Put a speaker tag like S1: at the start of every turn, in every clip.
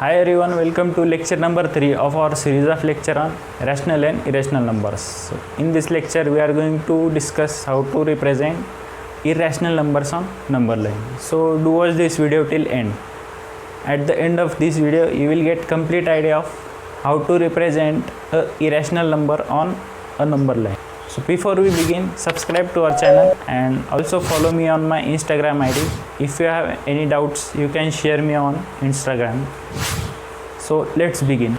S1: Hi everyone, welcome to lecture number 3 of our series of lecture on rational and irrational numbers. So, in this lecture we are going to discuss how to represent irrational numbers on number line. So do watch this video till end. At the end of this video you will get complete idea of how to represent a irrational number on a number line. So before we begin, subscribe to our channel and also follow me on my Instagram ID. If you have any doubts, you can share me on Instagram. So let's begin.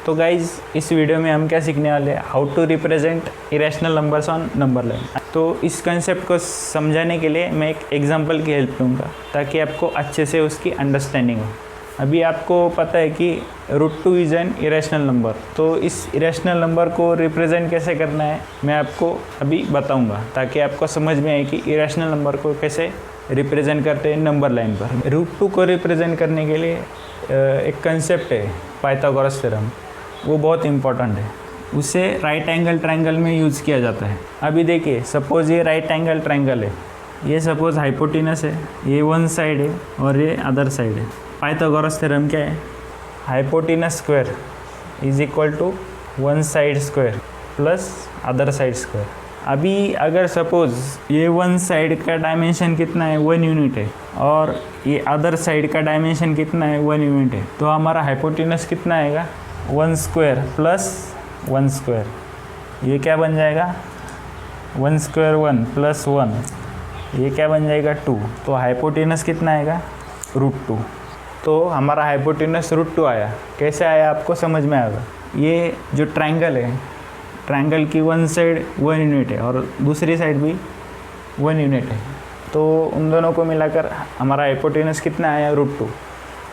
S1: तो guys इस video में हम क्या सीखने वाले हैं, how to represent irrational numbers on number line. तो इस कंसेप्ट को समझाने के लिए मैं एक एग्जांपल की हेल्प लूँगा ताकि आपको अच्छे से उसकी अंडरस्टैंडिंग हो। अभी आपको पता है कि √2 इज़ एन इरेशनल नंबर, तो इस इरेशनल नंबर को रिप्रेजेंट कैसे करना है मैं आपको अभी बताऊंगा ताकि आपको समझ में आए कि इरेशनल नंबर को कैसे रिप्रेजेंट करते हैं नंबर लाइन पर। √2 को रिप्रेजेंट करने के लिए एक कंसेप्ट है पाइथागोरस थ्योरम, वो बहुत इम्पोर्टेंट है। उसे राइट एंगल ट्रायंगल में यूज़ किया जाता है। अभी देखिए, सपोज़ ये राइट एंगल ट्रायंगल है, ये सपोज़ हाइपोटेनस है, ये वन साइड है और ये अदर साइड है। पाइथागोरस थ्योरम क्या है, hypotenuse square is equal to one side square plus other side square. अभी अगर सपोज़ ये वन साइड का डायमेंशन कितना है, 1 यूनिट है, और ये अदर साइड का डायमेंशन कितना है, 1 यूनिट है, तो हमारा हाइपोटेनस कितना आएगा, 1 स्क्वायर प्लस 1 स्क्वायर। ये क्या बन जाएगा, 1 स्क्वायर 1 प्लस 1, ये क्या बन जाएगा 2। तो हाइपोटेनस कितना आएगा, √2। तो हमारा हाइपोटेनस √2 आया। कैसे आया आपको समझ में आएगा। ये जो ट्रायंगल है, ट्रायंगल की वन साइड 1 यूनिट है और दूसरी साइड भी 1 यूनिट है, तो उन दोनों को मिलाकर हमारा हाइपोटेनस कितना आया, √2।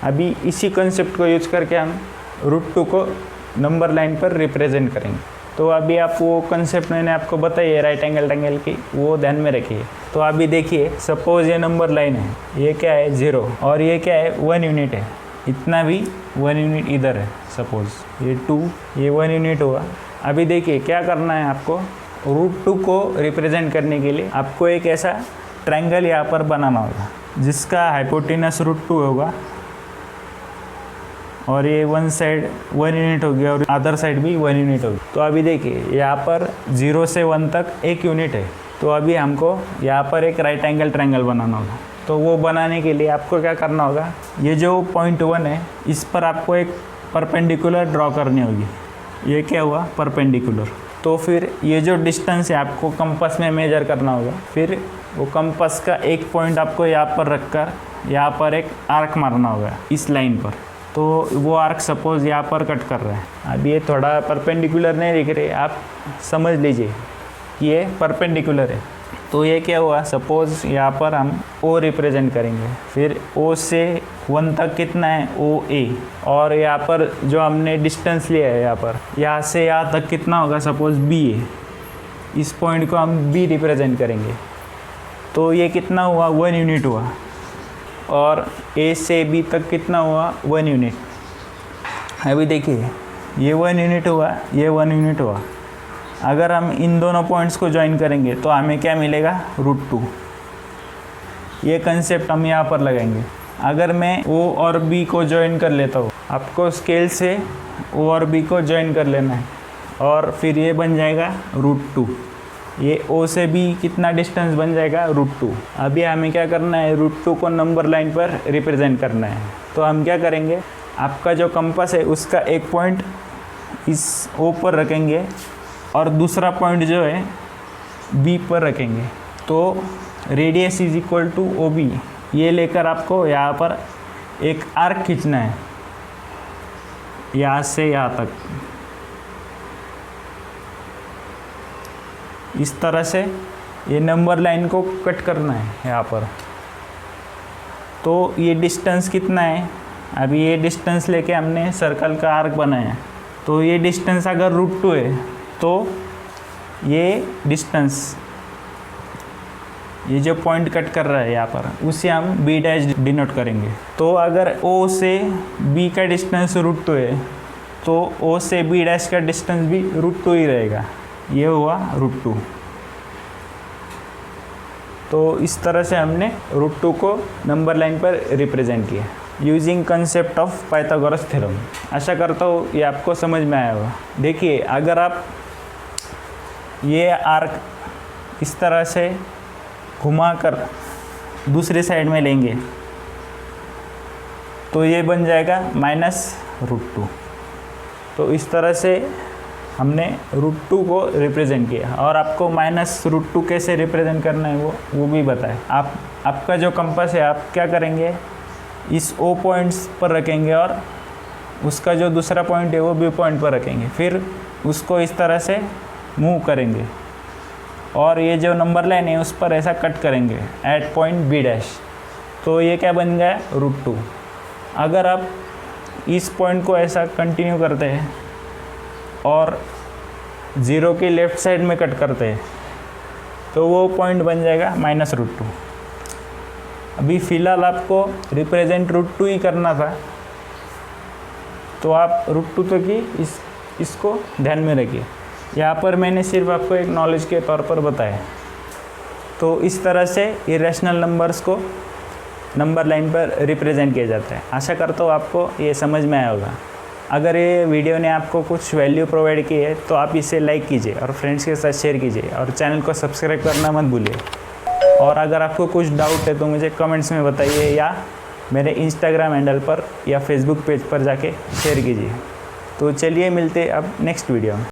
S1: अभी इसी कंसेप्ट को यूज करके हम √2 को नंबर लाइन पर रिप्रेजेंट करेंगे। तो अभी आप वो कंसेप्ट मैंने आपको बताई है राइट एंगल ट्रायंगल की, वो ध्यान में रखिए। तो अभी देखिए, सपोज़ ये नंबर लाइन है, ये क्या है 0 और ये क्या है 1 यूनिट है, इतना भी 1 यूनिट इधर है, सपोज़ ये 2, ये 1 यूनिट हुआ। अभी देखिए क्या करना है आपको, √2 को रिप्रेजेंट करने के लिए आपको एक ऐसा ट्रायंगल यहाँ पर बनाना होगा जिसका हाइपोटेनस √2 होगा और ये वन साइड 1 यूनिट हो गया और अदर साइड भी 1 यूनिट हो गया। तो अभी देखिए यहाँ पर 0 से 1 तक 1 यूनिट है, तो अभी हमको यहाँ पर एक राइट एंगल ट्रायंगल बनाना होगा। तो वो बनाने के लिए आपको क्या करना होगा, ये जो पॉइंट 1 है इस पर आपको एक परपेंडिकुलर ड्रॉ करनी होगी। ये क्या हुआ, परपेंडिकुलर। तो फिर ये जो डिस्टेंस है आपको कंपास में मेजर करना होगा। फिर वो कंपास का एक पॉइंट आपको यहाँ पर रखकर यहाँ पर एक आर्क मारना होगा इस लाइन पर। तो वो आर्क सपोज़ यहाँ पर कट कर रहा है। अब ये थोड़ा परपेंडिकुलर नहीं दिख रहे, आप समझ लीजिए ये परपेंडिकुलर है। तो ये क्या हुआ, सपोज़ यहाँ पर हम O रिप्रेजेंट करेंगे। फिर O से 1 तक कितना है, OA, और यहाँ पर जो हमने डिस्टेंस लिया है यहाँ से यहाँ तक कितना होगा, सपोज़ BA। इस पॉइंट को हम B रिप्रेजेंट करेंगे। तो ये कितना हुआ, 1 यूनिट हुआ, और A से B तक कितना हुआ, 1 यूनिट। अभी देखिए ये 1 यूनिट हुआ, ये 1 यूनिट हुआ। अगर हम इन दोनों पॉइंट्स को ज्वाइन करेंगे तो हमें क्या मिलेगा, √2। ये कंसेप्ट हम यहाँ पर लगाएंगे। अगर मैं O और B को ज्वाइन कर लेता हूँ, आपको स्केल से O और B को ज्वाइन कर लेना है, और फिर ये बन जाएगा √2। ये O से B कितना डिस्टेंस बन जाएगा, √2। अभी हमें क्या करना है, √2 को नंबर लाइन पर रिप्रेजेंट करना है। तो हम क्या करेंगे, आपका जो कंपास है उसका एक पॉइंट इस O पर रखेंगे और दूसरा पॉइंट जो है B पर रखेंगे। तो radius is equal to OB, ये लेकर आपको यहाँ पर एक आर्क खींचना है यहाँ से यहाँ तक। इस तरह से ये नंबर लाइन को कट करना है यहाँ पर। तो ये डिस्टेंस कितना है, अभी ये डिस्टेंस लेके हमने सर्कल का आर्क बनाया। तो ये डिस्टेंस अगर √2 है तो ये डिस्टेंस, ये जो पॉइंट कट कर रहा है यहाँ पर, उसे हम B' डिनोट करेंगे। तो अगर O से B का डिस्टेंस √2 है तो O से B' का डिस्टेंस भी √2 ही रहेगा। ये हुआ √2। तो इस तरह से हमने √2 को नंबर लाइन पर रिप्रेजेंट किया। Using concept of Pythagoras theorem. आशा करता हूँ ये आपको समझ में आया होगा। देखिए, अगर आप ये आर्क इस तरह से घुमाकर दूसरी साइड में लेंगे तो ये बन जाएगा -√2। तो इस तरह से हमने √2 को रिप्रेजेंट किया, और आपको -√2 कैसे रिप्रेजेंट करना है वो भी बताए। आपका जो कंपास है आप क्या करेंगे, इस O पॉइंट्स पर रखेंगे और उसका जो दूसरा पॉइंट है वो B पॉइंट पर रखेंगे, फिर उसको इस तरह से मूव करेंगे और ये जो नंबर लाइन है उस पर ऐसा कट करेंगे एट पॉइंट B'। तो ये क्या बन गया, √2। अगर आप इस पॉइंट को ऐसा कंटिन्यू करते हैं और 0 की लेफ़्ट साइड में कट करते हैं तो वो पॉइंट बन जाएगा -√2। अभी फ़िलहाल आपको रिप्रेजेंट √2 ही करना था, तो आप √2 तो की इसको ध्यान में रखिए। यहाँ पर मैंने सिर्फ आपको एक नॉलेज के तौर पर बताया। तो इस तरह से इरेशनल नंबर्स को नंबर लाइन पर रिप्रेजेंट किया जाता है। आशा करता हूँ आपको ये समझ में आया होगा। अगर ये वीडियो ने आपको कुछ वैल्यू प्रोवाइड की है तो आप इसे लाइक कीजिए और फ्रेंड्स के साथ शेयर कीजिए, और चैनल को सब्सक्राइब करना मत भूलिए। और अगर आपको कुछ डाउट है तो मुझे कमेंट्स में बताइए, या मेरे इंस्टाग्राम हैंडल पर या फेसबुक पेज पर जाके शेयर कीजिए। तो चलिए मिलते अब नेक्स्ट वीडियो में।